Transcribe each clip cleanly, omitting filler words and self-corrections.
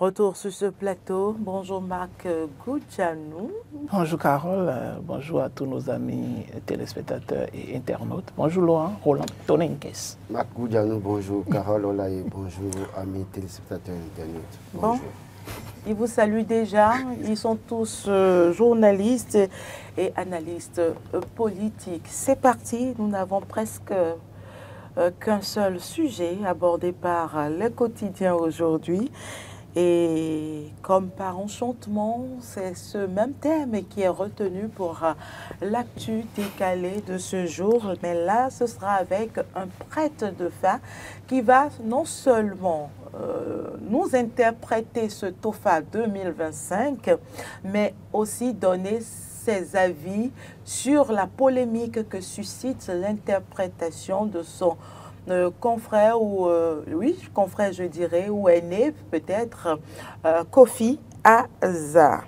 Retour sur ce plateau. Bonjour Marc Goudjanou. Bonjour Carole, bonjour à tous nos amis téléspectateurs et internautes. Bonjour Laurent, Roland Tonenkes. Marc Goudjanou, bonjour Carole Olaye, bonjour amis téléspectateurs et internautes. Bonjour. Bon, ils vous saluent déjà. Ils sont tous journalistes et analystes politiques. C'est parti, nous n'avons presque qu'un seul sujet abordé par les quotidiens aujourd'hui. Et comme par enchantement, c'est ce même thème qui est retenu pour l'actu décalée de ce jour. Mais là, ce sera avec un prêtre de fin qui va non seulement nous interpréter ce TOFA 2025, mais aussi donner ses avis sur la polémique que suscite l'interprétation de son confrère ou confrère je dirais, ou aîné peut-être, Kofi Aza.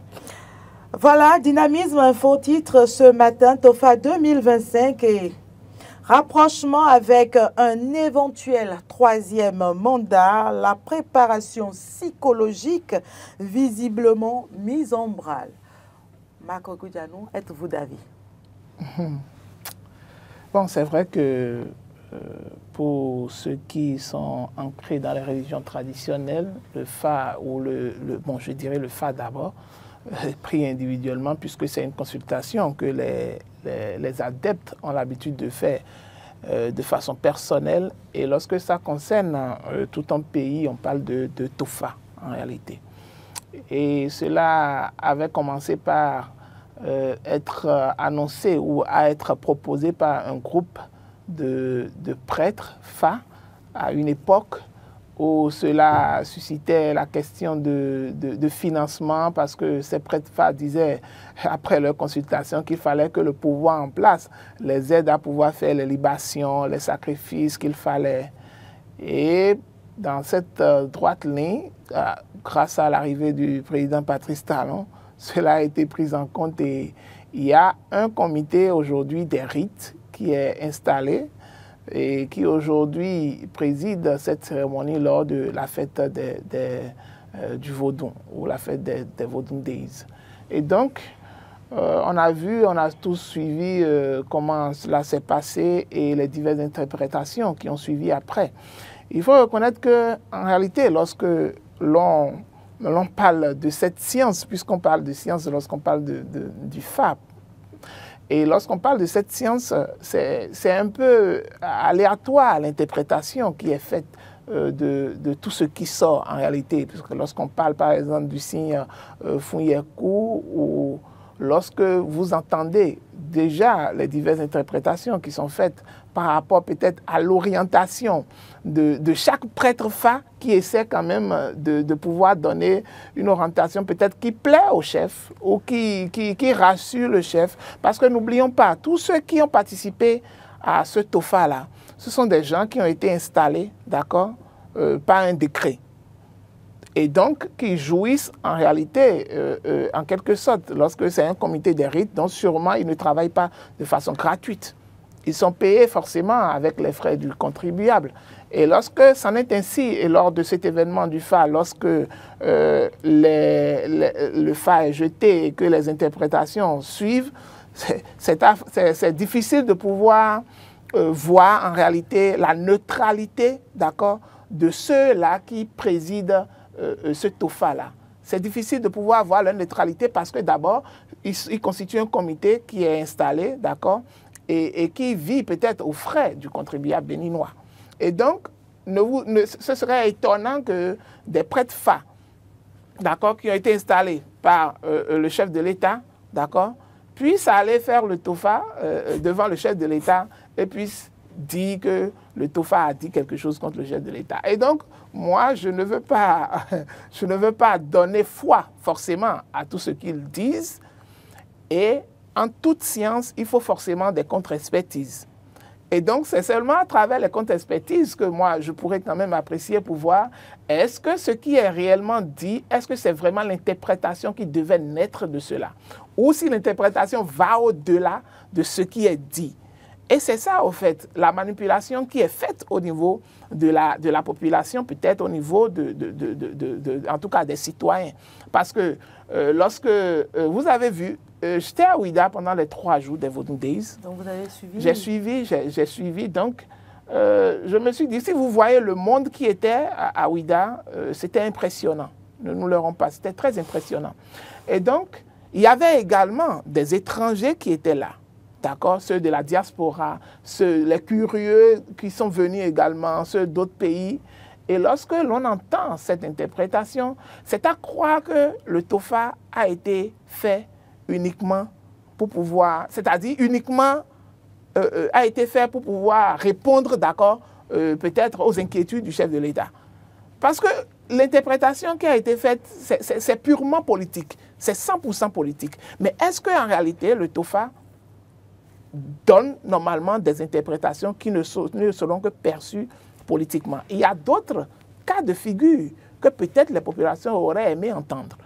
Voilà, Dynamisme Info titre ce matin TOFA 2025 et rapprochement avec un éventuel troisième mandat, la préparation psychologique visiblement mise en branle. Marc Goudjanou, êtes-vous d'avis? Bon, c'est vrai que pour ceux qui sont ancrés dans les religions traditionnelles, le Fa ou je dirais le Fa d'abord, pris individuellement puisque c'est une consultation que les adeptes ont l'habitude de faire de façon personnelle. Et lorsque ça concerne tout un pays, on parle de TOFA en réalité. Et cela avait commencé par être annoncé ou à être proposé par un groupe de prêtres Fa à une époque où cela suscitait la question de financement parce que ces prêtres Fa disaient après leur consultation qu'il fallait que le pouvoir en place les aide à pouvoir faire les libations, les sacrifices qu'il fallait. Et dans cette droite ligne, grâce à l'arrivée du président Patrice Talon, cela a été pris en compte et il y a un comité aujourd'hui des rites qui est installé et qui aujourd'hui préside cette cérémonie lors de la fête du Vaudon ou la fête des Vaudon Days. Et donc, on a tous suivi comment cela s'est passé et les diverses interprétations qui ont suivi après. Il faut reconnaître qu'en réalité, lorsque l'on parle de cette science, puisqu'on parle de science lorsqu'on parle du FAP, et lorsqu'on parle de cette science, c'est un peu aléatoire l'interprétation qui est faite de tout ce qui sort en réalité. Parce que lorsqu'on parle par exemple du signe Funyeku, ou lorsque vous entendez déjà les diverses interprétations qui sont faites par rapport peut-être à l'orientation de chaque prêtre Fa qui essaie quand même de pouvoir donner une orientation peut-être qui plaît au chef ou qui rassure le chef. Parce que n'oublions pas, tous ceux qui ont participé à ce TOFA-là, ce sont des gens qui ont été installés, d'accord, par un décret. Et donc, qui jouissent en réalité, en quelque sorte, lorsque c'est un comité des rites, donc sûrement ils ne travaillent pas de façon gratuite. Ils sont payés forcément avec les frais du contribuable. Et lorsque c'en est ainsi, et lors de cet événement du Fa, lorsque le Fa est jeté et que les interprétations suivent, c'est difficile de pouvoir voir en réalité la neutralité, d'accord, de ceux-là qui président ce TOFA-là. C'est difficile de pouvoir voir leur neutralité parce que d'abord, ils constituent un comité qui est installé, d'accord, et qui vit peut-être aux frais du contribuable béninois. Et donc, ce serait étonnant que des prêtres Fa, d'accord, qui ont été installés par le chef de l'État, d'accord, puissent aller faire le TOFA devant le chef de l'État et puissent dire que le TOFA a dit quelque chose contre le chef de l'État. Et donc, moi, je ne veux pas donner foi forcément à tout ce qu'ils disent. Et en toute science, il faut forcément des contre-expertises. Et donc, c'est seulement à travers les contre-expertises que moi, je pourrais quand même apprécier pour voir est-ce que ce qui est réellement dit, est-ce que c'est vraiment l'interprétation qui devait naître de cela? Ou si l'interprétation va au-delà de ce qui est dit. Et c'est ça, au fait, la manipulation qui est faite au niveau de la population, peut-être au niveau en tout cas des citoyens. Parce que lorsque vous avez vu, j'étais à Ouidah pendant les 3 jours des Vodou Days. Donc vous avez suivi? J'ai suivi, donc je me suis dit, si vous voyez le monde qui était à Ouidah, c'était impressionnant. Ne nous leurrons pas, c'était très impressionnant. Et donc, il y avait également des étrangers qui étaient là. D'accord, ceux de la diaspora, les curieux qui sont venus également, ceux d'autres pays. Et lorsque l'on entend cette interprétation, c'est à croire que le TOFA a été fait uniquement pour pouvoir, c'est-à-dire uniquement a été fait pour pouvoir répondre, d'accord, peut-être aux inquiétudes du chef de l'État. Parce que l'interprétation qui a été faite, c'est purement politique, c'est 100% politique. Mais est-ce qu'en réalité, le TOFA donne normalement des interprétations qui ne seront que perçues politiquement? Il y a d'autres cas de figure que peut-être les populations auraient aimé entendre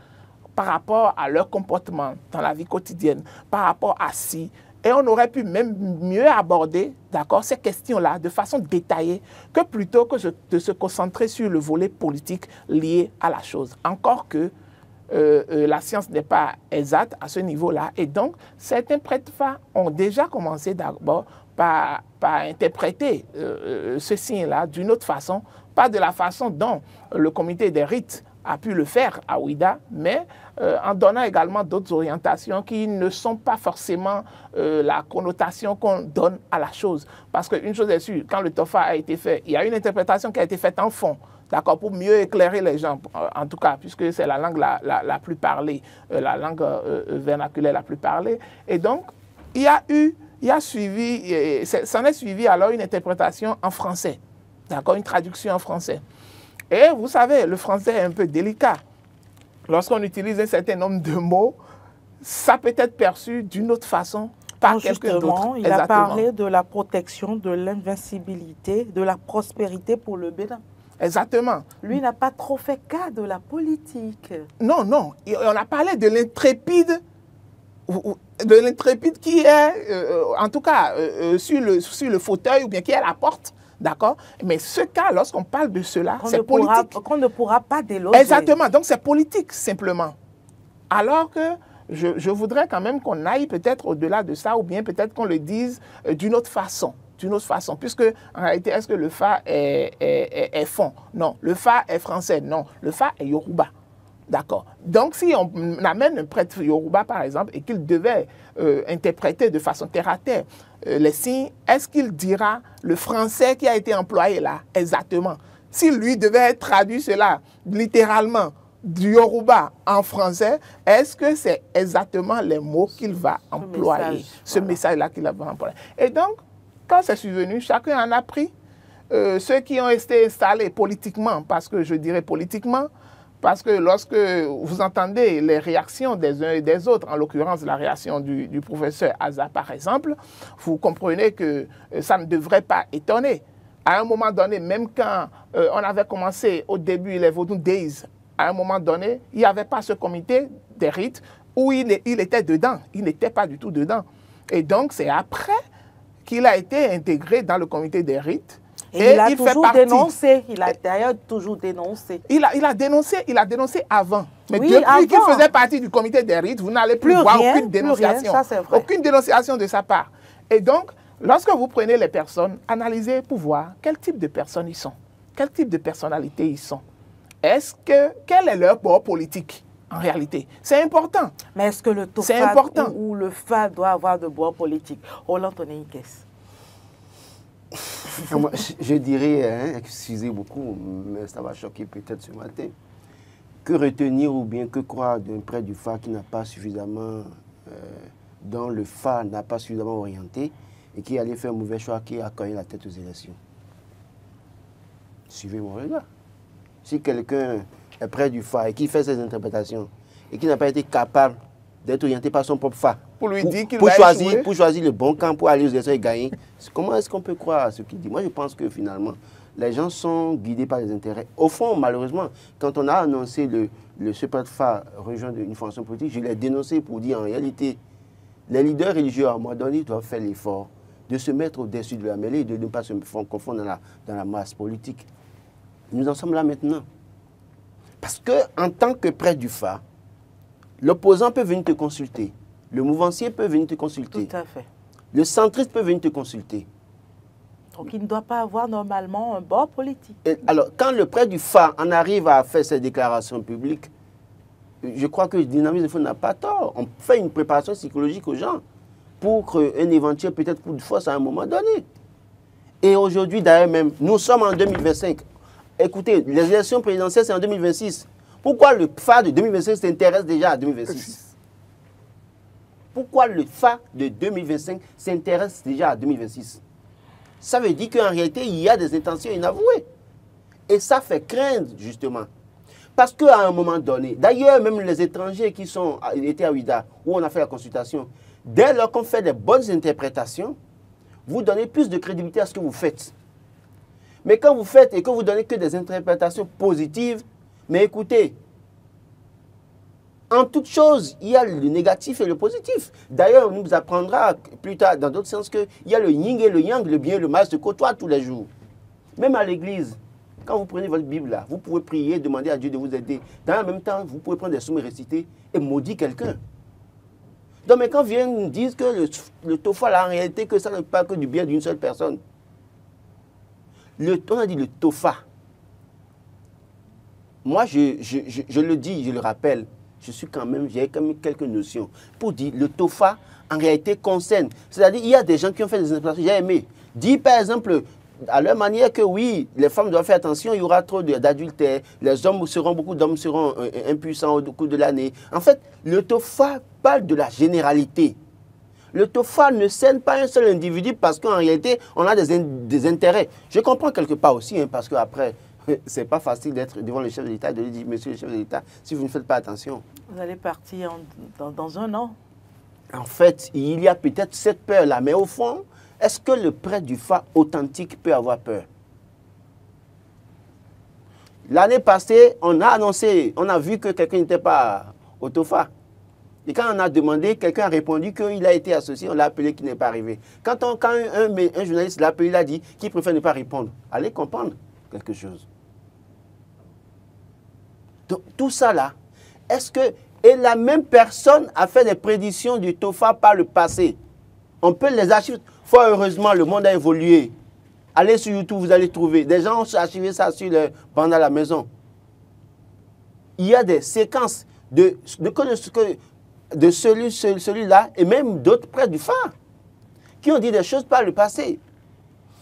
par rapport à leur comportement dans la vie quotidienne, par rapport à si. Et on aurait pu même mieux aborder, d'accord, ces questions-là de façon détaillée que plutôt que de se concentrer sur le volet politique lié à la chose. Encore que la science n'est pas exacte à ce niveau-là. Et donc, certains prêtres ont déjà commencé d'abord par interpréter ce signe-là d'une autre façon, pas de la façon dont le comité des rites a pu le faire à Ouidah, mais en donnant également d'autres orientations qui ne sont pas forcément la connotation qu'on donne à la chose. Parce qu'une chose est sûre, quand le TOFA a été fait, il y a une interprétation qui a été faite en fond, d'accord, pour mieux éclairer les gens, en tout cas, puisque c'est la langue la plus parlée, la langue vernaculaire la plus parlée. Et donc, s'en est suivi alors une interprétation en français, d'accord, une traduction en français. Et vous savez, le français est un peu délicat. Lorsqu'on utilise un certain nombre de mots, ça peut être perçu d'une autre façon par quelqu'un d'autre. Il a parlé de la protection, de l'invincibilité, de la prospérité pour le Bénin. Exactement. Lui n'a pas trop fait cas de la politique. Non, non. On a parlé de l'intrépide qui est, en tout cas, sur le fauteuil ou bien qui est à la porte. D'accord? Mais ce cas, lorsqu'on parle de cela, c'est politique. Qu'on ne pourra pas déloger. Exactement. Donc, c'est politique, simplement. Alors que je voudrais quand même qu'on aille peut-être au-delà de ça, ou bien peut-être qu'on le dise d'une autre façon. D'une autre façon. Puisque, en réalité, est-ce que le Fa est fond? Non. Le Fa est français? Non. Le Fa est Yoruba. D'accord. Donc, si on amène un prêtre Yoruba, par exemple, et qu'il devait interpréter de façon terre-à-terre les signes, est-ce qu'il dira le français qui a été employé là, exactement? Si lui devait traduire cela littéralement du Yoruba en français, est-ce que c'est exactement les mots qu'il va employer? Ce message-là qu'il va employer. Et donc, quand c'est survenu, chacun en a pris. Ceux qui ont été installés politiquement, parce que je dirais politiquement, parce que lorsque vous entendez les réactions des uns et des autres, en l'occurrence la réaction du professeur Aza par exemple, vous comprenez que ça ne devrait pas étonner. À un moment donné, même quand on avait commencé au début les Vodou Days, à un moment donné, il n'y avait pas ce comité des rites où il était dedans. Il n'était pas du tout dedans. Et donc c'est après qu'il a été intégré dans le comité des rites. Et il a toujours dénoncé, il a d'ailleurs toujours dénoncé. Il a dénoncé avant. Mais oui, depuis qu'il faisait partie du comité des rites, vous n'allez plus voir aucune dénonciation. Ça, c'est vrai. Aucune dénonciation de sa part. Et donc, lorsque vous prenez les personnes, analysez pour voir quel type de personnes ils sont, quel type de personnalité ils sont. Quel est leur bord politique en réalité? C'est important. Mais est-ce que le TOFA ou le FA doit avoir de bord politique? Roland Tonekes. Je dirais, excusez beaucoup, mais ça va choquer peut-être ce matin, que retenir ou bien que croire d'un prêtre du FA qui n'a pas suffisamment, dont le FA n'a pas suffisamment orienté et qui allait faire un mauvais choix, qui a cogné la tête aux élections. Suivez mon regard. Si quelqu'un est prêtre du FA et qui fait ses interprétations et qui n'a pas été capable d'être orienté par son propre FA, pour lui dire qu'il va échouer, pour choisir le bon camp, pour aller aux élections et gagner. Comment est-ce qu'on peut croire à ce qu'il dit? Moi, je pense que finalement, les gens sont guidés par les intérêts. Au fond, malheureusement, quand on a annoncé ce prêtre FA rejoindre une formation politique, je l'ai dénoncé pour dire en réalité, les leaders religieux, à un moment donné, doivent faire l'effort de se mettre au-dessus de la mêlée et de ne pas se confondre dans la masse politique. Nous en sommes là maintenant. Parce qu'en tant que prêtre du phare, l'opposant peut venir te consulter, le mouvancier peut venir te consulter, Tout à fait. le centriste peut venir te consulter. Donc il ne doit pas avoir normalement un bord politique. Et alors, quand le prêtre du phare en arrive à faire ses déclarations publiques, je crois que le dynamisme de fond n'a pas tort. On fait une préparation psychologique aux gens pour un éventuel peut-être coup de force à un moment donné. Et aujourd'hui, d'ailleurs même, nous sommes en 2025. Écoutez, les élections présidentielles, c'est en 2026. Pourquoi le phare de 2025 s'intéresse déjà à 2026? Pourquoi le phare de 2025 s'intéresse déjà à 2026? Ça veut dire qu'en réalité, il y a des intentions inavouées. Et ça fait craindre, justement. Parce qu'à un moment donné, d'ailleurs, même les étrangers qui étaient à Ouida, où on a fait la consultation, dès lors qu'on fait des bonnes interprétations, vous donnez plus de crédibilité à ce que vous faites. Mais quand vous faites et que vous donnez que des interprétations positives, mais écoutez, en toute chose, il y a le négatif et le positif. D'ailleurs, on nous apprendra plus tard, dans d'autres sens, qu'il y a le yin et le yang, le bien et le mal se côtoient tous les jours. Même à l'église, quand vous prenez votre Bible là, vous pouvez prier, demander à Dieu de vous aider. Dans le même temps, vous pouvez prendre des sommes et réciter et maudire quelqu'un. Donc, mais quand viennent nous dire que le tofa, là, en réalité, que ça ne parle que du bien d'une seule personne. On a dit le tofa. Moi, je le dis, je le rappelle, j'ai quand même quelques notions pour dire le tofa, en réalité, concerne. C'est-à-dire, il y a des gens qui ont fait des interprétations, j'ai aimé. Dit, par exemple, à leur manière que oui, les femmes doivent faire attention, il y aura trop d'adultère, beaucoup d'hommes seront impuissants au cours de l'année. En fait, le tofa parle de la généralité. Le tofa ne cerne pas un seul individu parce qu'en réalité, on a des intérêts. Je comprends quelque part aussi, hein, parce qu'après, c'est pas facile d'être devant le chef de l'État et de lui dire, monsieur le chef de l'État, si vous ne faites pas attention. Vous allez partir dans un an. En fait, il y a peut-être cette peur-là, mais au fond, est-ce que le prêtre du phare authentique peut avoir peur? L'année passée, on a annoncé, on a vu que quelqu'un n'était pas au tofa. Et quand on a demandé, quelqu'un a répondu qu'il a été associé, on l'a appelé qu'il n'est pas arrivé. Quand un journaliste l'a appelé, il a dit qu'il préfère ne pas répondre. Allez comprendre quelque chose. Donc, tout ça là, est-ce que... Et la même personne a fait des prédictions du tofa par le passé. On peut les archiver. Fort heureusement, le monde a évolué. Allez sur YouTube, vous allez trouver. Des gens ont archivé ça sur le banc à la maison. Il y a des séquences de celui-là et même d'autres près du phare qui ont dit des choses par le passé.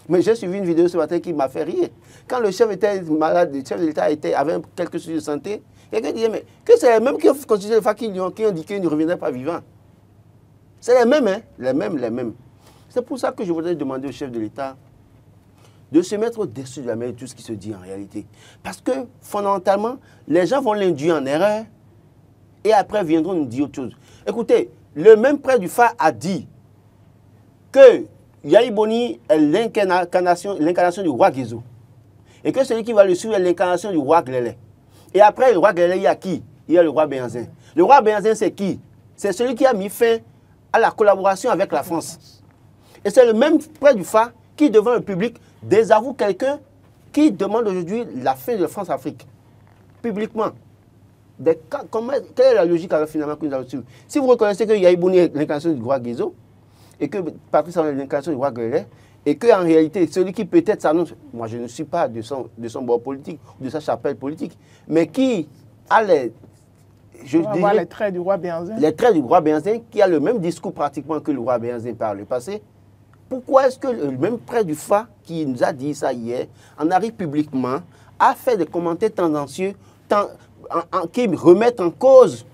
Mais j'ai suivi une vidéo ce matin qui m'a fait rire. Quand le chef était malade, le chef de l'État avait quelques soucis de santé, quelqu'un disait, mais que c'est les mêmes qui ont constitué le phare qui ont dit qu'il ne reviendrait pas vivant. C'est les mêmes, hein? Les mêmes. C'est pour ça que je voudrais demander au chef de l'État de se mettre au-dessus de la mêlée de tout ce qui se dit en réalité. Parce que, fondamentalement, les gens vont l'induire en erreur et après viendront nous dire autre chose. Écoutez, le même prêtre du phare a dit que Yahi Boni est l'incarnation du roi Guézo. Et que celui qui va le suivre est l'incarnation du roi Glélé. Et après le roi Glélé, il y a qui? Il y a le roi Béhanzin. Le roi Béhanzin, c'est qui? C'est celui qui a mis fin à la collaboration avec la France. Et c'est le même prêtre du phare qui, devant le public, désavoue quelqu'un qui demande aujourd'hui la fin de France-Afrique. Publiquement. Quelle est la logique alors finalement que nous allons suivre? Si vous reconnaissez que Yahi Boni est l'incarnation du roi Guézo, et que Patrice est l'incarnation du roi Glélé, et qu'en réalité, celui qui peut-être s'annonce, moi je ne suis pas de son bord politique, de sa chapelle politique, mais qui a les traits du roi Béhanzin. Les traits du roi Béhanzin, qui a le même discours pratiquement que le roi Béhanzin par le passé. Pourquoi est-ce que le même prêtre du phare qui nous a dit ça hier, en arrive publiquement, a fait des commentaires tendancieux qui remettent en cause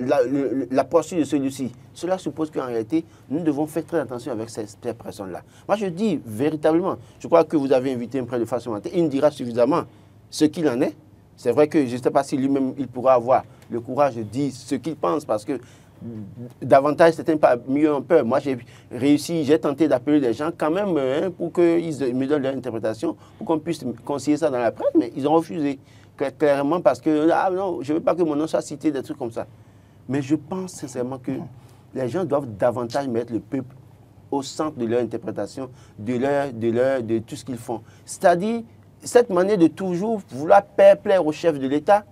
la poursuite de celui-ci? Cela suppose qu'en réalité, nous devons faire très attention avec ces personnes-là. Moi, je dis véritablement, je crois que vous avez invité un prêtre de phare ce matin, il nous dira suffisamment ce qu'il en est. C'est vrai que je ne sais pas si lui-même, il pourra avoir le courage de dire ce qu'il pense, parce que davantage, certains mieux en peur. Moi, j'ai tenté d'appeler les gens quand même pour qu'ils me donnent leur interprétation, pour qu'on puisse conseiller ça dans la presse, mais ils ont refusé, clairement, parce que, ah non, je ne veux pas que mon nom soit cité, des trucs comme ça. Mais je pense sincèrement que les gens doivent davantage mettre le peuple au centre de leur interprétation, de tout ce qu'ils font. C'est-à-dire, cette manière de toujours vouloir plaire au chef de l'État,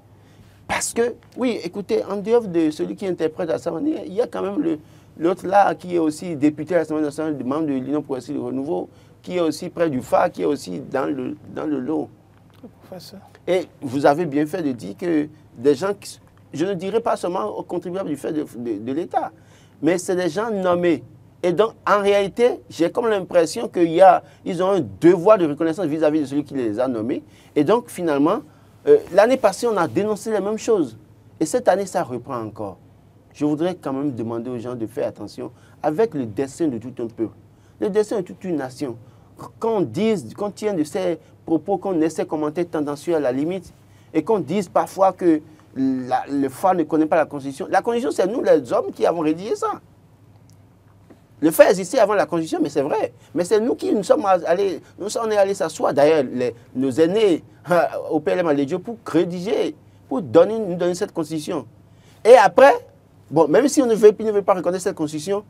parce que, oui, écoutez, en dehors de celui qui interprète à sa manière, il y a quand même l'autre là qui est aussi député à l'Assemblée nationale, membre de l'Union progressiste du renouveau, qui est aussi près du phare, qui est aussi dans le lot. Et vous avez bien fait de dire que des gens, je ne dirais pas seulement aux contribuables du fait de l'État, mais c'est des gens nommés. Et donc, en réalité, j'ai comme l'impression qu'ils ont un devoir de reconnaissance vis-à-vis de celui qui les a nommés. Et donc, finalement, l'année passée, on a dénoncé les mêmes choses. Et cette année, ça reprend encore. Je voudrais quand même demander aux gens de faire attention avec le destin de tout un peuple, le destin de toute une nation. Qu'on tienne de ces propos, qu'on essaie de commenter tendancieux à la limite, et qu'on dise parfois que le phare ne connaît pas la Constitution. La Constitution, c'est nous, les hommes, qui avons rédigé ça. Le phare existait avant la Constitution, mais c'est vrai. Mais c'est nous qui nous sommes allés s'asseoir. D'ailleurs, nos aînés au PLM Alédio pour rédiger, pour nous donner cette Constitution. Et après, bon, même si on ne veut pas reconnaître cette Constitution,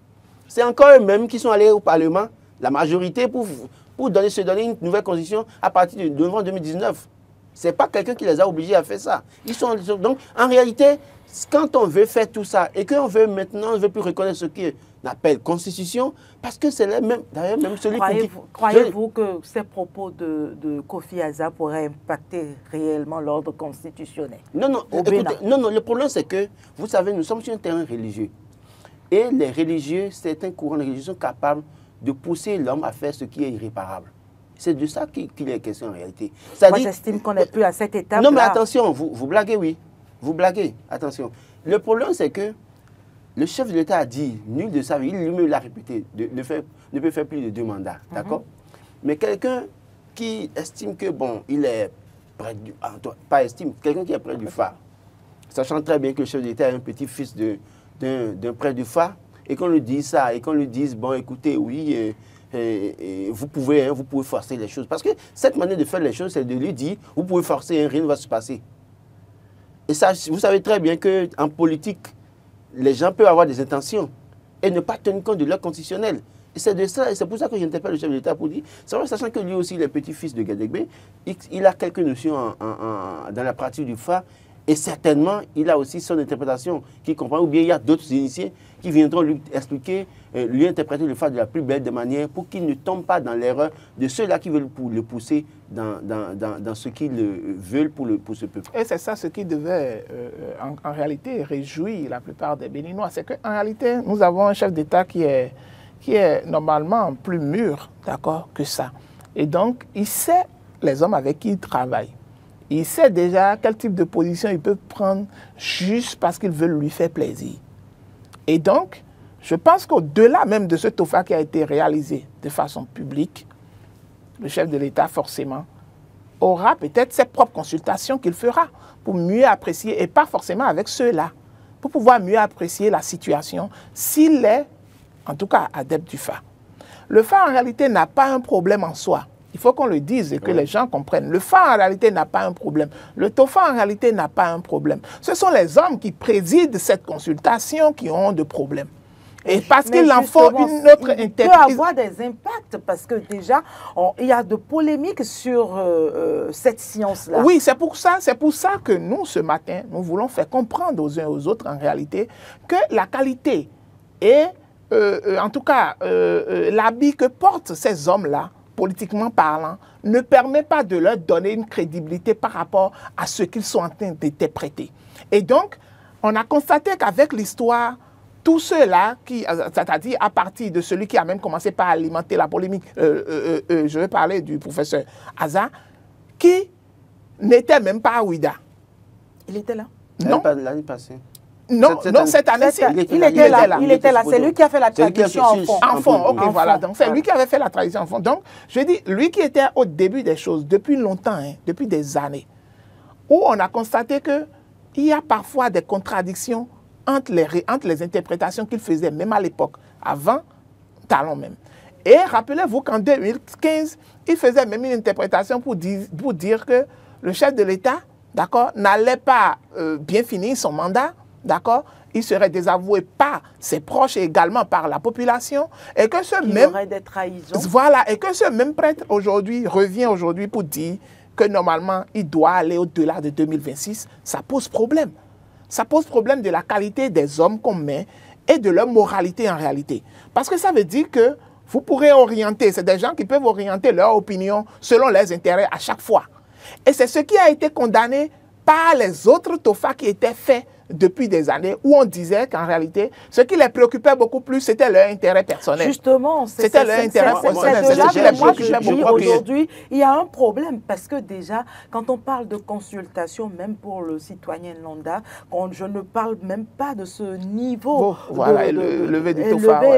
c'est encore eux-mêmes qui sont allés au Parlement, la majorité, pour se donner une nouvelle Constitution à partir de novembre 2019. Ce n'est pas quelqu'un qui les a obligés à faire ça. Donc, en réalité, quand on veut faire tout ça et qu'on veut maintenant, on ne veut plus reconnaître ce qu'on appelle Constitution, parce que c'est même, d'ailleurs, même celui qui... Croyez-vous que ces propos de Kofi Aza pourraient impacter réellement l'ordre constitutionnel? Non, écoutez, non, le problème c'est que, vous savez, nous sommes sur un terrain religieux. Et les religieux, certains courants de religieux sont capables de pousser l'homme à faire ce qui est irréparable. C'est de ça qu'il est question en réalité. Moi, j'estime qu'on n'est plus à cette étape. Non, mais attention, vous blaguez, oui. Vous blaguez, attention. Le problème, c'est que le chef de l'État a dit, nul de sa vie, il lui-même l'a répété, ne peut faire plus de 2 mandats. D'accord? Mais quelqu'un qui estime que, bon, il est près du... Pas estime, quelqu'un qui est près du phare, sachant très bien que le chef de l'État est un petit-fils d'un près du phare, et qu'on lui dise ça, et qu'on lui dise, bon, écoutez, oui... vous pouvez forcer les choses. Parce que cette manière de faire les choses, c'est de lui dire, vous pouvez forcer, rien ne va se passer. Et ça, vous savez très bien qu'en politique, les gens peuvent avoir des intentions et ne pas tenir compte de leur constitutionnel. Et c'est pour ça que j'interpelle le chef de l'État pour dire, c'est vrai, sachant que lui aussi, il est petit-fils de Gadegbe, il a quelques notions dans la pratique du phare, et certainement, il a aussi son interprétation qui comprend, ou bien il y a d'autres initiés qui viendront lui expliquer, lui interpréter le phare de la plus belle des manières pour qu'il ne tombe pas dans l'erreur de ceux-là qui veulent le pousser dans ce qu'ils veulent pour ce peuple. Et c'est ça ce qui devait en réalité réjouir la plupart des Béninois. C'est qu'en réalité, nous avons un chef d'État qui est normalement plus mûr, d'accord, que ça. Et donc, il sait les hommes avec qui il travaille. Il sait déjà quel type de position il peut prendre juste parce qu'ils veulent lui faire plaisir. Et donc, je pense qu'au-delà même de ce TOFA qui a été réalisé de façon publique, le chef de l'État, forcément, aura peut-être ses propres consultations qu'il fera pour mieux apprécier, et pas forcément avec ceux-là, pour pouvoir mieux apprécier la situation s'il est, en tout cas, adepte du phare. Le phare, en réalité, n'a pas un problème en soi. Il faut qu'on le dise et que les gens comprennent. Le phare, en réalité, n'a pas un problème. Le TOFA, en réalité, n'a pas un problème. Ce sont les hommes qui président cette consultation qui ont des problèmes. Et parce qu'ils en font une autre interprétation. Il peut avoir des impacts parce que déjà, il y a de polémiques sur cette science-là. Oui, c'est pour ça que nous, ce matin, nous voulons faire comprendre aux uns et aux autres, en réalité, que la qualité et, en tout cas, l'habit que portent ces hommes-là, politiquement parlant, ne permet pas de leur donner une crédibilité par rapport à ce qu'ils sont en train d'interpréter. Et donc, on a constaté qu'avec l'histoire, tous ceux-là, c'est-à-dire à partir de celui qui a même commencé par alimenter la polémique, je vais parler du professeur Aza, qui n'était même pas à Ouida. Il était là? Non. L'année passée. Non, cette année-ci. Il était là. C'est lui qui a fait la traduction en fond. En fond, ok, voilà. Donc, c'est lui qui avait fait la traduction en fond. Donc, je dis, lui qui était au début des choses, depuis longtemps, hein, depuis des années, où on a constaté qu'il y a parfois des contradictions entre les interprétations qu'il faisait, même à l'époque, avant Talon même. Et rappelez-vous qu'en 2015, il faisait même une interprétation pour dire que le chef de l'État, d'accord, n'allait pas bien finir son mandat, d'accord, il serait désavoué par ses proches et également par la population, et que ce Il y même... aurait des trahisons. Voilà, et que ce même prêtre aujourd'hui revient aujourd'hui pour dire que normalement, il doit aller au-delà de 2026, ça pose problème. Ça pose problème de la qualité des hommes qu'on met et de leur moralité en réalité. Parce que ça veut dire que vous pourrez orienter, c'est des gens qui peuvent orienter leur opinion selon leurs intérêts à chaque fois. Et c'est ce qui a été condamné par les autres TOFA qui étaient faits depuis des années, où on disait qu'en réalité, ce qui les préoccupait beaucoup plus, c'était leur intérêt personnel. Justement, c'était leur intérêt personnel. C'est ce qui les préoccupait beaucoup. beaucoup plus. Aujourd'hui, il y a un problème parce que déjà, quand on parle de consultation, même pour le citoyen lambda, je ne parle même pas de ce niveau voilà, levé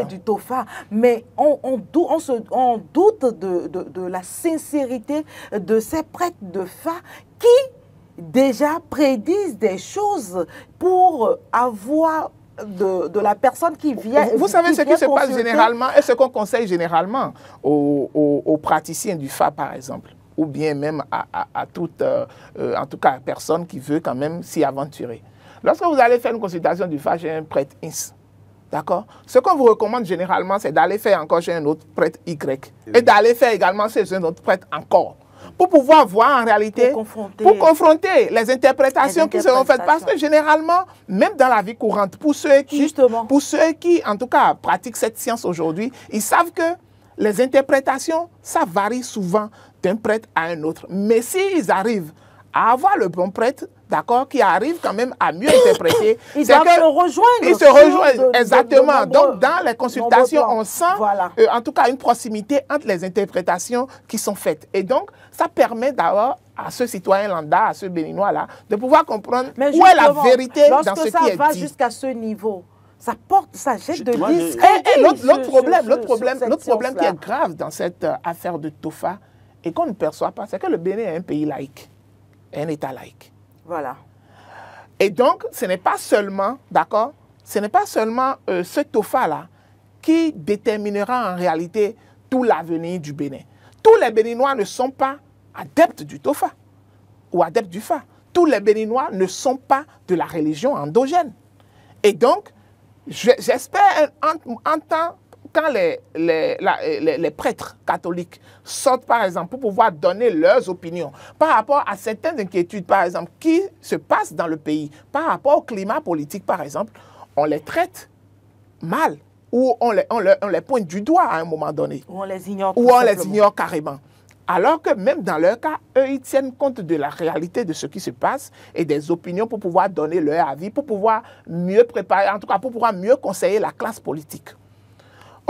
du TOFA. Mais on doute de la sincérité de ces prêtres de FA qui déjà prédisent des choses pour avoir de la personne qui vient. Vous savez ce qui se passe généralement et ce qu'on conseille généralement aux praticiens du FA, par exemple, ou bien même à toute, en tout cas, personne qui veut quand même s'y aventurer. Lorsque vous allez faire une consultation du FA chez un prêtre INS, d'accord? Ce qu'on vous recommande généralement, c'est d'aller faire encore chez un autre prêtre Y et d'aller faire également chez un autre prêtre encore. Pour pouvoir voir en réalité, pour confronter les interprétations qui seront faites. Parce que généralement, même dans la vie courante, pour ceux qui en tout cas, pratiquent cette science aujourd'hui, ils savent que les interprétations, ça varie souvent d'un prêtre à un autre. Mais s'ils arrivent à avoir le bon prêtre, d'accord, qui arrive quand même à mieux interpréter. Ils doivent se rejoindre. Ils se rejoignent, exactement. Donc, dans les consultations, on sent, en tout cas, une proximité entre les interprétations qui sont faites. Et donc, ça permet d'avoir à ce citoyen lambda, à ce béninois-là, de pouvoir comprendre où est la vérité dans ce qui est dit. Lorsque ça va jusqu'à ce niveau, ça jette de disques. Et l'autre problème qui est grave dans cette affaire de TOFA, et qu'on ne perçoit pas, c'est que le Bénin est un pays laïque, un État laïque. Voilà. Et donc, ce n'est pas seulement, d'accord, ce n'est pas seulement ce TOFA-là qui déterminera en réalité tout l'avenir du Bénin. Tous les Béninois ne sont pas adeptes du TOFA ou adeptes du FA. Tous les Béninois ne sont pas de la religion endogène. Et donc, j'espère quand les prêtres catholiques sortent, par exemple, pour pouvoir donner leurs opinions par rapport à certaines inquiétudes, par exemple, qui se passent dans le pays, par rapport au climat politique, par exemple, on les traite mal ou on les pointe du doigt à un moment donné. Ou on les ignore les ignore carrément. Alors que même dans leur cas, eux, ils tiennent compte de la réalité de ce qui se passe et des opinions pour pouvoir donner leur avis, pour pouvoir mieux préparer, en tout cas pour pouvoir mieux conseiller la classe politique.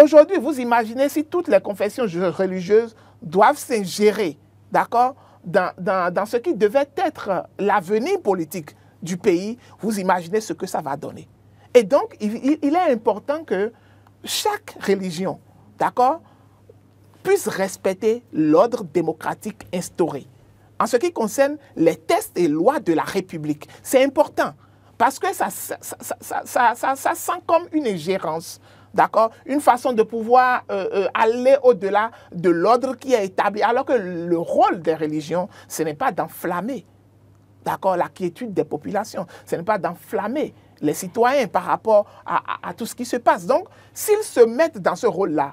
Aujourd'hui, vous imaginez si toutes les confessions religieuses doivent s'ingérer, d'accord, dans ce qui devait être l'avenir politique du pays, vous imaginez ce que ça va donner. Et donc, il est important que chaque religion, d'accord, puisse respecter l'ordre démocratique instauré. En ce qui concerne les textes et lois de la République, c'est important parce que ça sent comme une ingérence, d'accord, une façon de pouvoir aller au-delà de l'ordre qui est établi, alors que le rôle des religions, ce n'est pas d'enflammer, d'accord, la quiétude des populations, ce n'est pas d'enflammer les citoyens par rapport à tout ce qui se passe. Donc, s'ils se mettent dans ce rôle-là,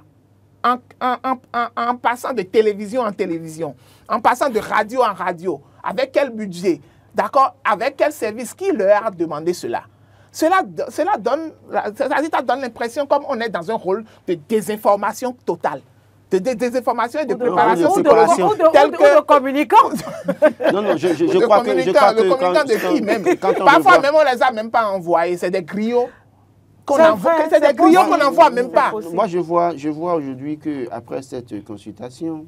en passant de télévision en télévision, en passant de radio en radio, avec quel budget, d'accord, avec quel service, qui leur a demandé cela? Cela donne l'impression comme on est dans un rôle de désinformation totale. De désinformation et de préparation psychologique. Ou de communicants. Non, je crois que parfois même on ne les a même pas envoyés. C'est des griots qu'on n'envoie même pas. Moi, je vois aujourd'hui qu'après cette consultation,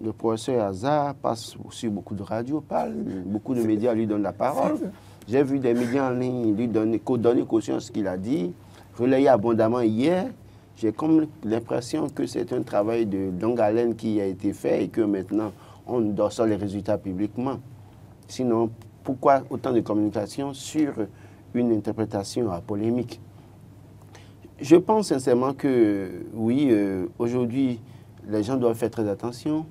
le professeur Hazard passe sur beaucoup de radios, parle, beaucoup de médias lui donnent la parole. J'ai vu des médias en ligne lui donner caution à ce qu'il a dit, relayé abondamment hier. J'ai comme l'impression que c'est un travail de longue haleine qui a été fait et que maintenant, on doit sortir les résultats publiquement. Sinon, pourquoi autant de communication sur une interprétation polémique? Je pense sincèrement que, oui, aujourd'hui, les gens doivent faire très attention.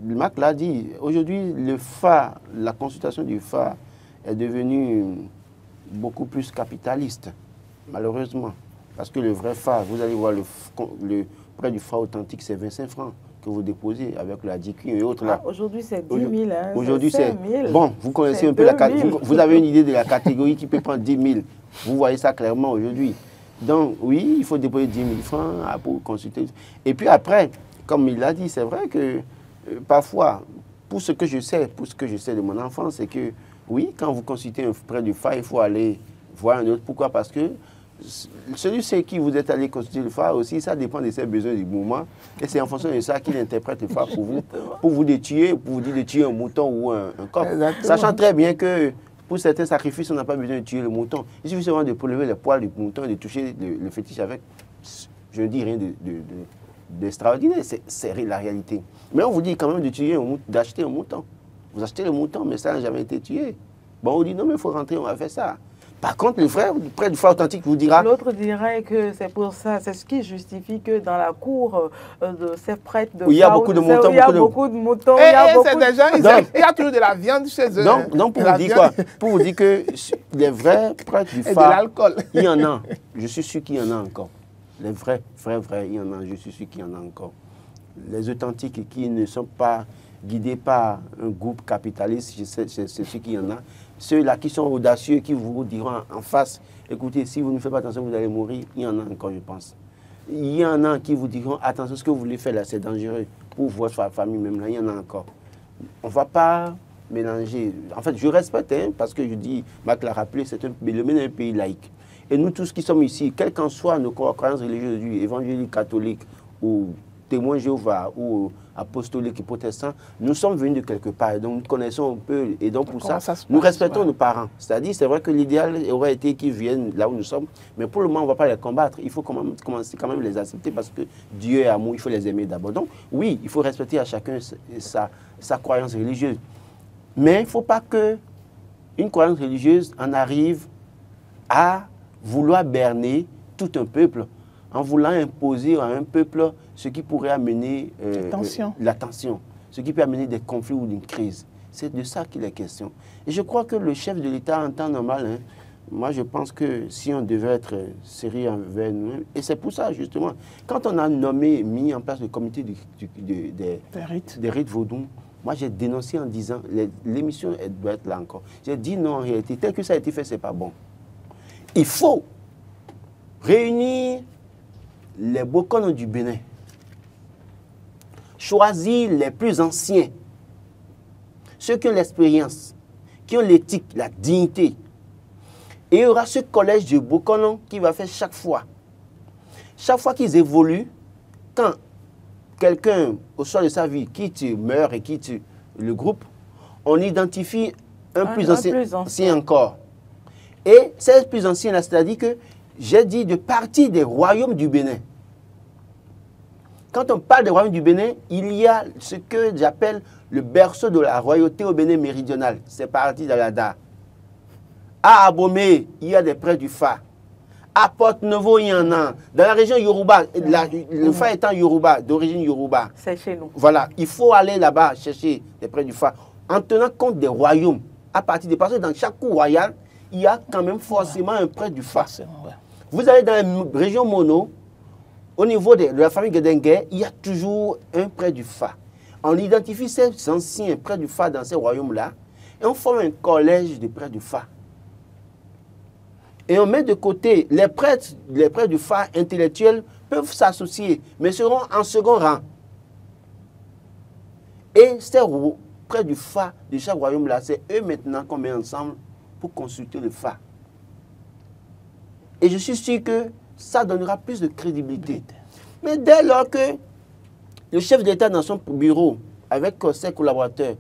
Mac l'a dit, aujourd'hui, le FA, la consultation du FA est devenue beaucoup plus capitaliste, malheureusement. Parce que le vrai phare, vous allez voir le prêt du phare authentique, c'est 25 francs que vous déposez avec la DQ et autres. Ah, aujourd'hui, c'est 10 000. Hein, aujourd'hui, c'est 5 000. Bon, vous connaissez un peu vous avez une idée de la catégorie qui peut prendre 10 000. Vous voyez ça clairement aujourd'hui. Donc, oui, il faut déposer 10 000 francs pour consulter. Et puis après, comme il l'a dit, c'est vrai que parfois, pour ce que je sais de mon enfance, c'est que, oui, quand vous consultez un prêt du phare, il faut aller voir un autre. Pourquoi? Parce que celui qui vous êtes allé consulter le phare aussi, ça dépend de ses besoins du moment. Et c'est en fonction de ça qu'il interprète le phare pour vous tuer, pour vous dire de tuer un mouton ou un coq. Sachant très bien que pour certains sacrifices, on n'a pas besoin de tuer le mouton. Il suffit seulement de prélever les poils du mouton et de toucher le fétiche avec, je ne dis rien d'extraordinaire, c'est la réalité. Mais on vous dit quand même d'acheter un mouton. Vous achetez le mouton, mais ça n'a jamais été tué. Bon, on dit non, mais il faut rentrer, on va faire ça. Par contre, le frère, près du phare authentique, vous dira... L'autre dirait que c'est pour ça, c'est ce qui justifie que dans la cour de ces prêtres de il y a beaucoup de moutons. Il y a beaucoup de moutons. Il y a toujours de la viande chez eux. Donc pour vous dire quoi? Pour vous dire que les vrais prêtres du phare... Et de l'alcool. Il y en a. Je suis sûr qu'il y en a encore. Les vrais, il y en a. Je suis sûr qu'il y en a encore. Les authentiques qui ne sont pas guidés par un groupe capitaliste, c'est sûr qu'il y en a. Ceux-là qui sont audacieux, qui vous diront en face, écoutez, si vous ne faites pas attention, vous allez mourir, il y en a encore, je pense. Il y en a qui vous diront, attention, ce que vous voulez faire là, c'est dangereux pour votre famille même là, il y en a encore. On ne va pas mélanger. En fait, je respecte, hein, parce que je dis, Mac l'a rappelé, le Bénin est un pays laïque. Et nous tous qui sommes ici, quelles qu'en soient nos croyances religieuses, évangéliques, catholiques, ou témoins Jéhovah, ou apostoliques et protestants, nous sommes venus de quelque part, et donc nous connaissons un peu, et donc pour ça nous respectons nos parents. C'est-à-dire, c'est vrai que l'idéal aurait été qu'ils viennent là où nous sommes, mais pour le moment, on ne va pas les combattre. Il faut commencer quand même les accepter parce que Dieu est amour, il faut les aimer d'abord. Donc, oui, il faut respecter à chacun sa croyance religieuse. Mais il ne faut pas qu'une croyance religieuse en arrive à vouloir berner tout un peuple, en voulant imposer à un peuple ce qui pourrait amener la tension, ce qui peut amener des conflits ou une crise. C'est de ça qu'il est question. Et je crois que le chef de l'État, en temps normal, hein, moi je pense que si on devait être sérieux envers nous, et c'est pour ça justement, quand on a mis en place le comité des rites vaudous, moi j'ai dénoncé en disant, l'émission doit être là encore. J'ai dit non, en réalité, tel que ça a été fait, c'est pas bon. Il faut réunir les Bokono du Bénin, choisir les plus anciens, ceux qui ont l'expérience, qui ont l'éthique, la dignité. Et il y aura ce collège de Bokono qui va faire chaque fois qu'ils évoluent, quand quelqu'un, au soir de sa vie, quitte, meurt et quitte le groupe, on identifie un plus ancien encore. Et ces plus anciens, c'est-à-dire que j'ai dit de partir des royaumes du Bénin. Quand on parle des royaumes du Bénin, il y a ce que j'appelle le berceau de la royauté au Bénin méridional. C'est parti d'Alada. À Abomey, il y a des prêtres du phare. À Porte-Nouveau, il y en a. Dans la région Yoruba, le phare étant Yoruba, d'origine Yoruba. C'est chez nous. Voilà, il faut aller là-bas chercher des prêtres du phare. En tenant compte des royaumes, à partir des... Parce que dans chaque cour royale, il y a quand même forcément un prêtre du phare. Vous allez dans la région Mono, au niveau de la famille Guédengue, il y a toujours un prêtre du phare. On identifie ces anciens prêtres du phare dans ces royaumes-là et on forme un collège de prêtres du phare. Et on met de côté les prêtres du phare intellectuels peuvent s'associer, mais seront en second rang. Et ces prêtres du phare de chaque royaume-là, c'est eux maintenant qu'on met ensemble pour consulter le phare. Et je suis sûr que ça donnera plus de crédibilité. Mais dès lors que le chef d'État dans son bureau, avec ses collaborateurs,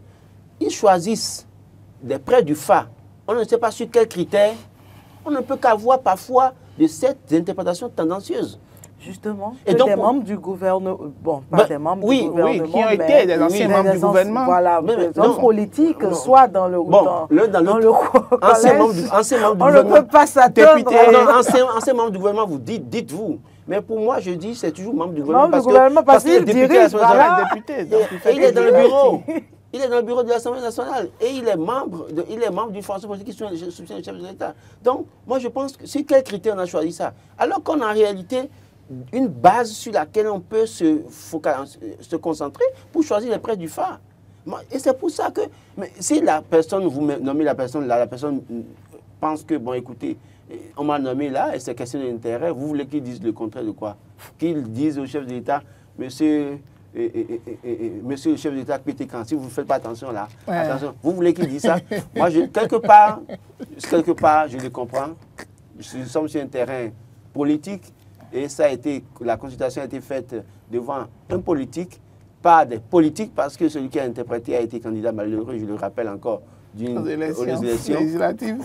ils choisissent des prêtres du phare, on ne sait pas sur quels critères, on ne peut qu'avoir parfois de cette interprétation tendancieuse. Justement, et donc, des membres du gouvernement, bon, pas des membres du gouvernement, qui ont été des anciens membres du gouvernement. Voilà, des hommes politiques, soit dans le ancien membre du gouvernement. On ne peut pas s'attendre. Ancien membre du gouvernement, vous dites-vous. Mais pour moi, je dis, c'est toujours membre du gouvernement. Parce qu'il dirige, voilà. Et il est dans le bureau. il est dans le bureau de l'Assemblée nationale et il est membre d'une force politique qui soutient le chef de l'État. Donc, moi, je pense que sur quels critères on a choisi ça? Alors qu'on a en réalité une base sur laquelle on peut se concentrer pour choisir les prêtres du phare. Et c'est pour ça que, mais si la personne, vous nommez la personne là, la personne pense que, bon, écoutez, on m'a nommé là et c'est question d'intérêt, vous voulez qu'il dise le contraire de quoi? Qu'il dise au chef de l'État, monsieur le chef d'État Pétécan, si vous ne faites pas attention là, attention, vous voulez qu'il dise ça? Moi, quelque part, je le comprends. Nous sommes sur un terrain politique et la consultation a été faite devant un politique, pas des politiques, parce que celui qui a interprété a été candidat malheureux, je le rappelle encore, aux élections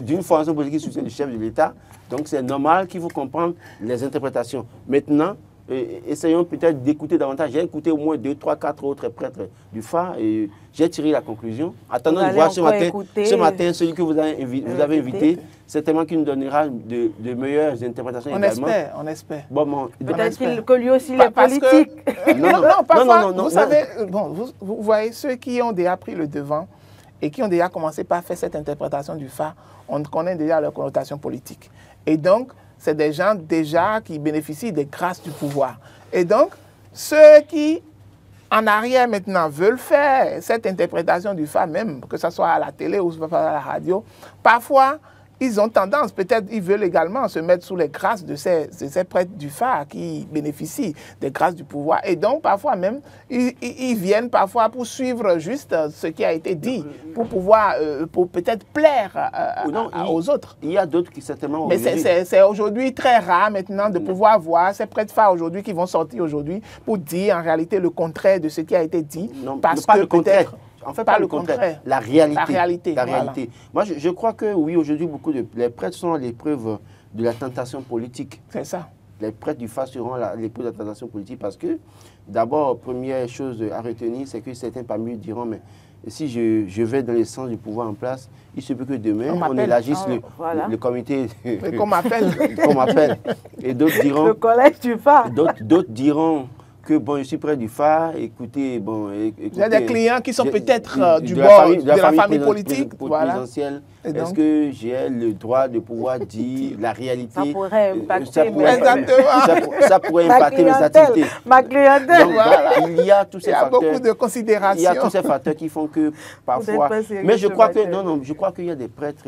d'une formation politique qui soutient le chef de l'État. Donc c'est normal qu'il faut comprendre les interprétations. Maintenant, essayons peut-être d'écouter davantage. J'ai écouté au moins 2, 3, 4 autres prêtres du phare et j'ai tiré la conclusion. Attendons de voir ce matin celui que vous avez invité, certainement qu'il nous donnera de meilleures interprétations également. On espère. Bon, peut-être que lui aussi est politique. Non, vous savez, vous voyez, ceux qui ont déjà pris le devant et qui ont déjà commencé par faire cette interprétation du phare, on connaît déjà leur connotation politique. Et donc, c'est des gens déjà qui bénéficient des grâces du pouvoir. Et donc, ceux qui, en arrière maintenant, veulent faire cette interprétation du phare, même que ce soit à la télé ou à la radio, parfois, ils ont tendance, peut-être ils veulent également se mettre sous les grâces de ces prêtres du phare qui bénéficient des grâces du pouvoir. Et donc, parfois même, ils viennent parfois pour suivre juste ce qui a été dit, pour pouvoir, pour peut-être plaire aux autres. Il y a d'autres qui certainement... Mais c'est aujourd'hui très rare maintenant de pouvoir voir ces prêtres phares aujourd'hui qui vont sortir aujourd'hui pour dire en réalité le contraire de ce qui a été dit. Non, parce pas que le contraire. En fait, pas le contraire. La réalité. Voilà. Moi, je crois que oui, aujourd'hui, les prêtres sont l'épreuve de la tentation politique. C'est ça. Les prêtres du phare seront l'épreuve de la tentation politique parce que, d'abord, première chose à retenir, c'est que certains parmi eux diront, mais si je vais dans le sens du pouvoir en place, il se peut que demain, on élargisse le comité qu'on m'appelle. Et d'autres diront... Le collège du phare. D'autres diront... que bon, je suis près du phare, écoutez, bon... Il y a des clients qui sont peut-être du bord de la famille politique, présidentielle. Est-ce que j'ai le droit de pouvoir dire la réalité? Ça pourrait impacter, ça pourrait impacter mes activités. Ma clientèle. Donc, il y a tous ces facteurs. Il y a beaucoup de considérations. Il y a tous ces facteurs qui font que parfois... Mais je crois que, je crois qu'il y a des prêtres,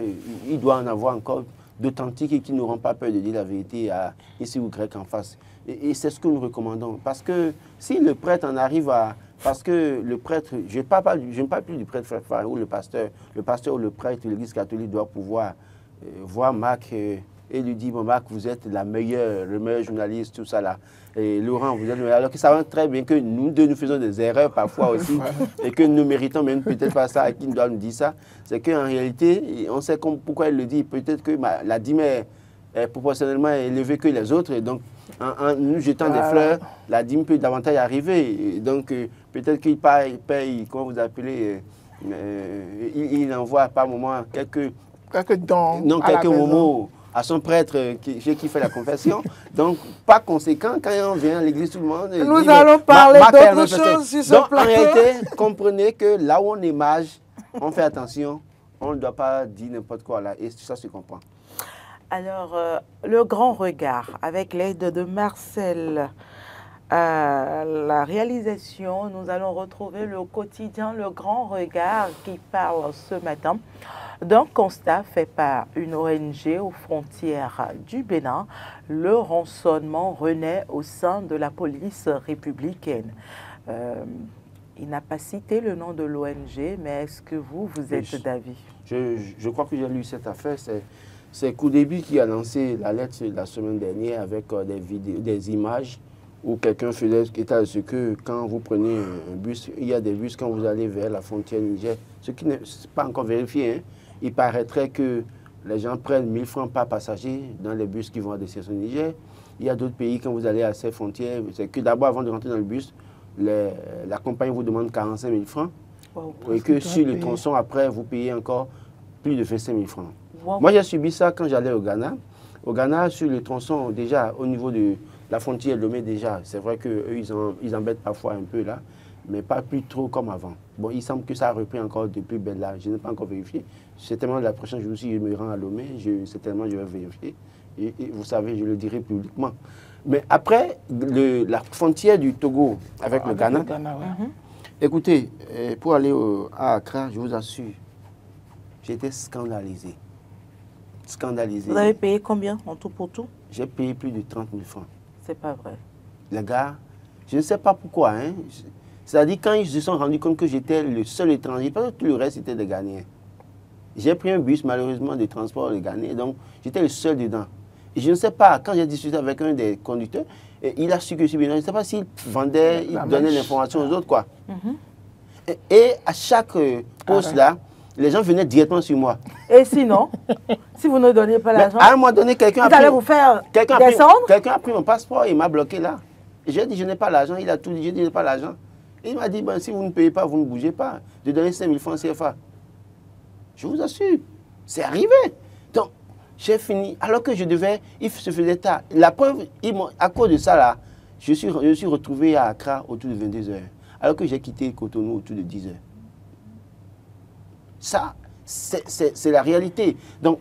il doit en avoir encore d'authentiques et qui n'auront pas peur de dire la vérité à ici ou grec en face. Et c'est ce que nous recommandons. Parce que si le prêtre en arrive à... Parce que le prêtre, je ne parle plus du prêtre phare ou le pasteur ou le prêtre de l'Église catholique doit pouvoir voir Marc et lui dire, bon Marc, vous êtes le meilleur journaliste, tout ça là. Et Laurent, vous êtes le meilleur. Alors qu'ils savent très bien que nous deux, nous faisons des erreurs parfois aussi et que nous méritons même peut-être pas ça à qui doit nous dire ça. C'est qu'en réalité, on sait pourquoi il le dit. Peut-être que la dîme est proportionnellement élevée que les autres. Et donc, en nous jetant des fleurs, la dîme peut davantage arriver. Et donc, peut-être qu'il paye, comment vous appelez, il envoie par moment quelques moments à son prêtre qui fait la confession. Donc, par conséquent, quand on vient à l'église, tout le monde... Nous allons parler d'autres choses sur ce plateau. En réalité, comprenez que là où on est mage, on fait attention, on ne doit pas dire n'importe quoi là. Et ça se comprend. Alors, le grand regard, avec l'aide de Marcel, la réalisation, nous allons retrouver le quotidien Le Grand Regard qui parle ce matin d'un constat fait par une ONG aux frontières du Bénin. Le rançonnement renaît au sein de la police républicaine. Il n'a pas cité le nom de l'ONG, mais est-ce que vous êtes d'avis? Je crois que j'ai lu cette affaire. C'est Koudébi qui a lancé la lettre la semaine dernière avec des images où quelqu'un faisait état de ce que quand vous prenez un bus, il y a des bus quand vous allez vers la frontière Niger, ce qui n'est pas encore vérifié. Hein. Il paraîtrait que les gens prennent 1000 francs par passager dans les bus qui vont à destination Niger. Il y a d'autres pays, quand vous allez à ces frontières, c'est que d'abord, avant de rentrer dans le bus, la compagnie vous demande 45 000 francs. Wow, et que sur le tronçon, après, vous payez encore plus de 25 000 francs. Wow. Moi, j'ai subi ça quand j'allais au Ghana. Au Ghana, sur le tronçon, déjà, au niveau de la frontière Lomé, déjà, c'est vrai qu'eux, ils embêtent parfois un peu là. mais pas plus trop comme avant. Bon, il semble que ça a repris encore de plus belle là. Je n'ai pas encore vérifié. Certainement, la prochaine jour, si je me rends à Lomé, certainement, je vais vérifier. Et vous savez, je le dirai publiquement. Mais après, la frontière du Togo avec le Ghana, écoutez, pour aller à Accra, je vous assure, j'étais scandalisé. Scandalisé. Vous avez payé combien en tout pour tout? J'ai payé plus de 30 000 francs. C'est pas vrai. Les gars, je ne sais pas pourquoi. Hein. C'est-à-dire quand ils se sont rendus compte que j'étais le seul étranger, parce que tout le reste était des Ghanéens. J'ai pris un bus malheureusement de transport des Ghanéens, donc j'étais le seul dedans. Et je ne sais pas, quand j'ai discuté avec un des conducteurs, il a su que je suis bénin. Je ne sais pas s'il vendait, il donnait l'information aux autres, quoi. Et à chaque poste là, les gens venaient directement sur moi. Et sinon, si vous ne donniez pas l'argent, à un moment donné, quelqu'un allez vous faire descendre. Quelqu'un a pris mon passeport et il m'a bloqué là. J'ai dit, je n'ai pas l'argent. Il a tout dit, j'ai dit, je n'ai pas l'argent. Il m'a dit, ben, si vous ne payez pas, vous ne bougez pas. De donner 5 000 francs CFA. Je vous assure, c'est arrivé. Donc, j'ai fini. Alors que je devais, il se faisait tard. La preuve, à cause de ça, là, je suis retrouvé à Accra autour de 22 h. Alors que j'ai quitté Cotonou autour de 10 h. Ça, c'est la réalité. Donc,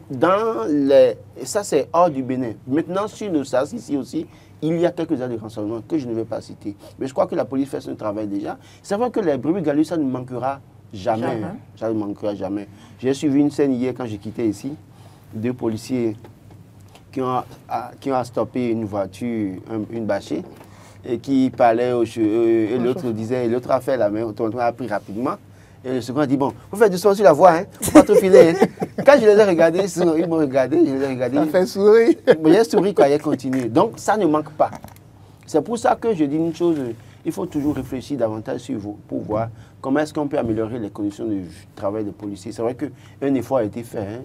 ça, c'est hors du Bénin. Maintenant, sur nos SAS, ici aussi, il y a quelques heures de renseignement que je ne vais pas citer. Mais je crois que la police fait son travail déjà. C'est vrai que les brebis galeuses, ça ne manquera jamais. Hein. Ça ne manquera jamais. J'ai suivi une scène hier quand j'ai quitté ici. 2 policiers qui ont stoppé une voiture, une bâchée, et qui parlaient au cheveu. Et l'autre disait, l'autre a fait la main, on a pris rapidement. Et le second a dit, bon, vous faites du son sur la voie, hein, faut pas trop filer. Hein. Quand je les ai regardés, ils m'ont regardé, je les ai regardés. Ça fait sourire. J'ai souri quand il a continué. Donc, ça ne manque pas. C'est pour ça que je dis une chose, il faut toujours réfléchir davantage sur vous pour voir comment est-ce qu'on peut améliorer les conditions de travail des policiers. C'est vrai qu'un effort a été fait. Hein.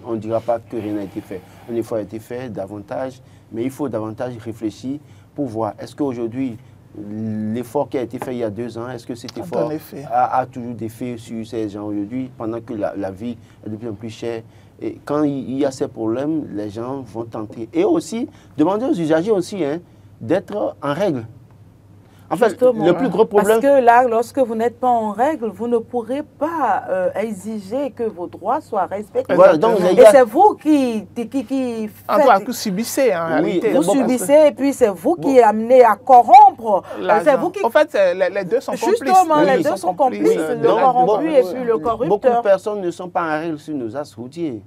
On ne dira pas que rien n'a été fait. Un effort a été fait davantage, mais il faut davantage réfléchir pour voir est-ce qu'aujourd'hui, l'effort qui a été fait il y a 2 ans, est-ce que cet effort a toujours des effets sur ces gens aujourd'hui, pendant que la vie est de plus en plus chère? Et quand il y a ces problèmes, les gens vont tenter. Et aussi, demander aux usagers aussi hein, d'être en règle. En fait, justement, le plus gros problème... Parce que là, lorsque vous n'êtes pas en règle, vous ne pourrez pas exiger que vos droits soient respectés. Voilà, donc, et c'est vous qui faites... En tout cas, vous subissez en réalité. Vous subissez et puis c'est vous qui amenez à corrompre. C'est vous qui... En fait, les deux sont complices. Justement, les deux sont complices, le corrompu et puis le corrupteur. Beaucoup de personnes ne sont pas en règle sur nos axes routiers.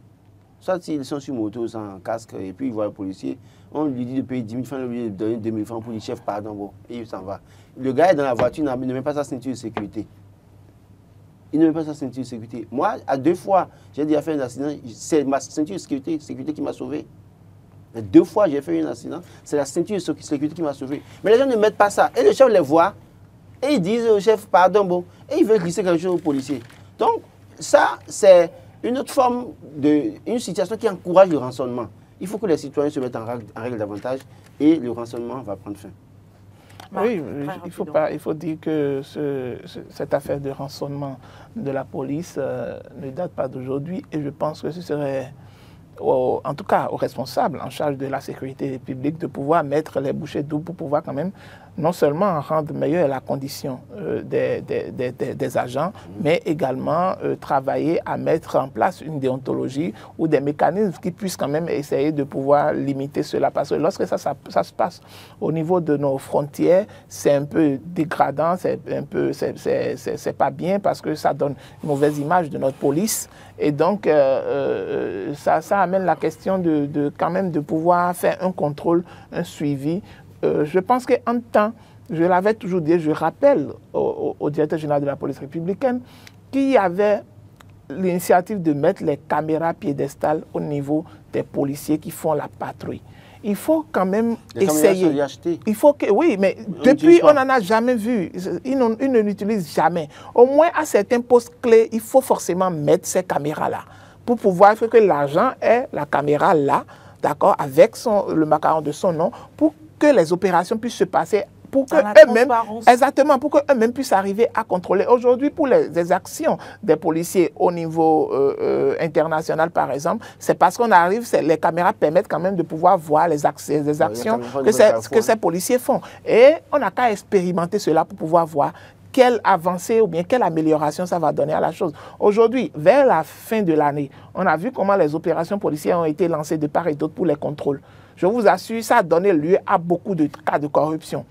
Soit ils sont sur moto sans casque et puis ils voient le policier, on lui dit de payer 10 000 francs, lui de donner 2 000 francs pour le chef, pardon, bon, et il s'en va. Le gars est dans la voiture, il ne met pas sa ceinture de sécurité. Il ne met pas sa ceinture de sécurité. Moi, à 2 fois, j'ai déjà fait un accident, c'est ma ceinture de sécurité qui m'a sauvé. 2 fois, j'ai fait un accident, c'est la ceinture de sécurité qui m'a sauvé. Mais les gens ne mettent pas ça. Et le chef les voit, et ils disent au chef, pardon, bon, et ils veulent glisser quelque chose au policier. Donc, ça, c'est une autre forme une situation qui encourage le rançonnement. Il faut que les citoyens se mettent en règle davantage et le rançonnement va prendre fin. Oui, il faut dire que cette affaire de rançonnement de la police ne date pas d'aujourd'hui et je pense que ce serait, en tout cas, aux responsables en charge de la sécurité publique de pouvoir mettre les bouchées doubles pour pouvoir quand même non seulement rendre meilleure la condition des agents, mais également travailler à mettre en place une déontologie ou des mécanismes qui puissent quand même essayer de pouvoir limiter cela. Parce que lorsque ça se passe au niveau de nos frontières, c'est un peu dégradant, c'est pas bien parce que ça donne une mauvaise image de notre police. Et donc, ça amène la question quand même de pouvoir faire un contrôle, un suivi. Je pense qu'en temps, je l'avais toujours dit, je rappelle au directeur général de la police républicaine qu'il y avait l'initiative de mettre les caméras piédestales au niveau des policiers qui font la patrouille. Il faut quand même essayer. Il faut que, oui, mais depuis, on n'en a jamais vu. Ils ne l'utilisent jamais. Au moins, à certains postes clés, il faut forcément mettre ces caméras-là pour pouvoir faire que l'agent ait la caméra là, d'accord, avec le macaron de son nom, pour que les opérations puissent se passer, pour qu'eux-mêmes, exactement, pour qu'eux-mêmes puissent arriver à contrôler. Aujourd'hui, pour les actions des policiers au niveau international, par exemple, c'est parce qu'on arrive, les caméras permettent quand même de pouvoir voir les actions que ces policiers font. Et on n'a qu'à expérimenter cela pour pouvoir voir quelle avancée ou bien quelle amélioration ça va donner à la chose. Aujourd'hui, vers la fin de l'année, on a vu comment les opérations policières ont été lancées de part et d'autre pour les contrôles. Je vous assure, ça a donné lieu à beaucoup de cas de corruption.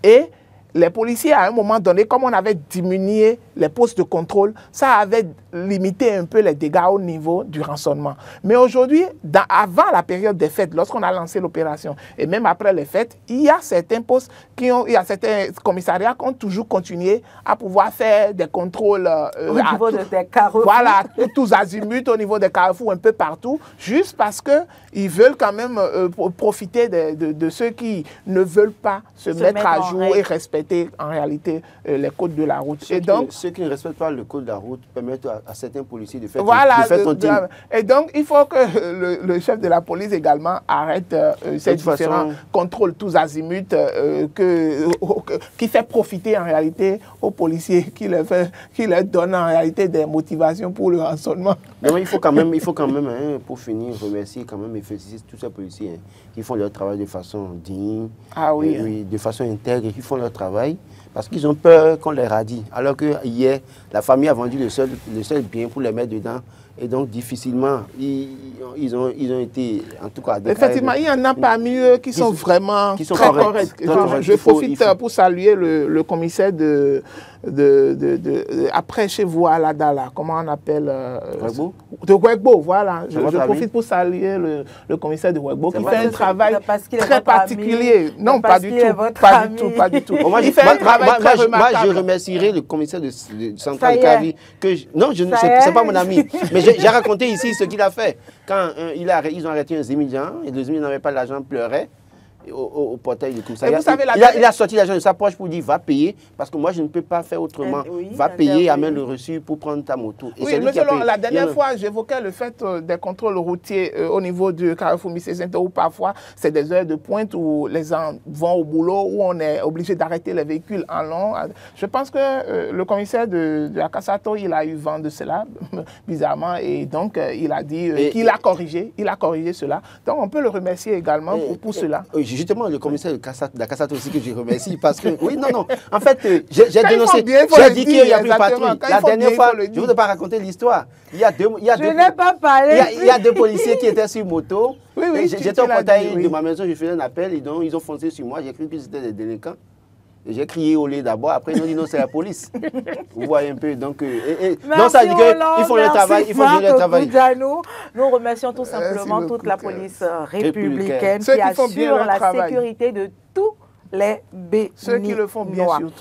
Et les policiers, à un moment donné, comme on avait diminué les postes de contrôle, ça avait limité un peu les dégâts au niveau du rançonnement. Mais aujourd'hui, avant la période des fêtes, lorsqu'on a lancé l'opération, et même après les fêtes, il y a certains postes, il y a certains commissariats qui ont toujours continué à pouvoir faire des contrôles au niveau des carrefours. Voilà, tous azimuts, au niveau des carrefours, un peu partout, juste parce qu'ils veulent quand même profiter de ceux qui ne veulent pas se mettre à jour et respecter en réalité les codes de la route. Ceux qui ne respectent pas le code de la route permettent à certains policiers de faire tontine. Et donc, il faut que le chef de la police également arrête ces différents contrôles tous azimuts qui fait profiter en réalité aux policiers, qui leur donne en réalité des motivations pour le rançonnement. Mais il faut quand même hein, pour finir, remercier quand même et féliciter tous ces policiers hein, qui font leur travail de façon digne, de façon intègre, qui font leur travail parce qu'ils ont peur qu'on les radie. Alors que hier, la famille a vendu le seul bien pour les mettre dedans. Et donc, difficilement, ils ont été, en tout cas... Effectivement, il y en a parmi eux qui sont vraiment très corrects. Je profite pour saluer le commissaire après chez vous à la Dala, comment on appelle Wegbo? De Wegbo, voilà. Je profite pour saluer le commissaire de Wegbo qui fait un travail très particulier. Non, pas du tout. Il fait un travail très remarquable. Moi, je remercierai le commissaire de Centrale Kavi. Non, ce n'est pas mon ami. Mais j'ai raconté ici ce qu'il a fait. Quand ils ont arrêté un Zémilian, et le Zémilian n'avait pas l'argent, pleurait au portail du commissariat. Il a sorti l'argent de sa poche pour dire va payer, parce que moi je ne peux pas faire autrement. Va payer, amène le reçu pour prendre ta moto. Et oui, mais la dernière fois, j'évoquais le fait des contrôles routiers au niveau du Carrefour Missé-Sainte, où parfois c'est des heures de pointe où les gens vont au boulot, où on est obligé d'arrêter les véhicules en long. Je pense que le commissaire de la Kassato, il a eu vent de cela, bizarrement, et donc il a dit qu'il a corrigé cela. Donc on peut le remercier également pour cela. Justement, le commissaire de la Kassato aussi que je remercie parce que, oui, non. En fait, j'ai dénoncé, j'ai dit qu'il y a plus de patrouille. La dernière fois, je ne voudrais pas raconter l'histoire. Je n'ai pas parlé. Il y a deux policiers qui étaient sur moto. Oui, j'étais au portail de ma maison, je faisais un appel et donc ils ont foncé sur moi. J'ai cru que c'était des délinquants. J'ai crié au lait d'abord, après ils ont dit non, c'est la police. Vous voyez un peu, donc... ça dit qu'ils font le travail, ils font le travail. Nous remercions tout simplement toute la police républicaine qui assure la sécurité de tous les Béninois. Ceux qui le font bien surtout.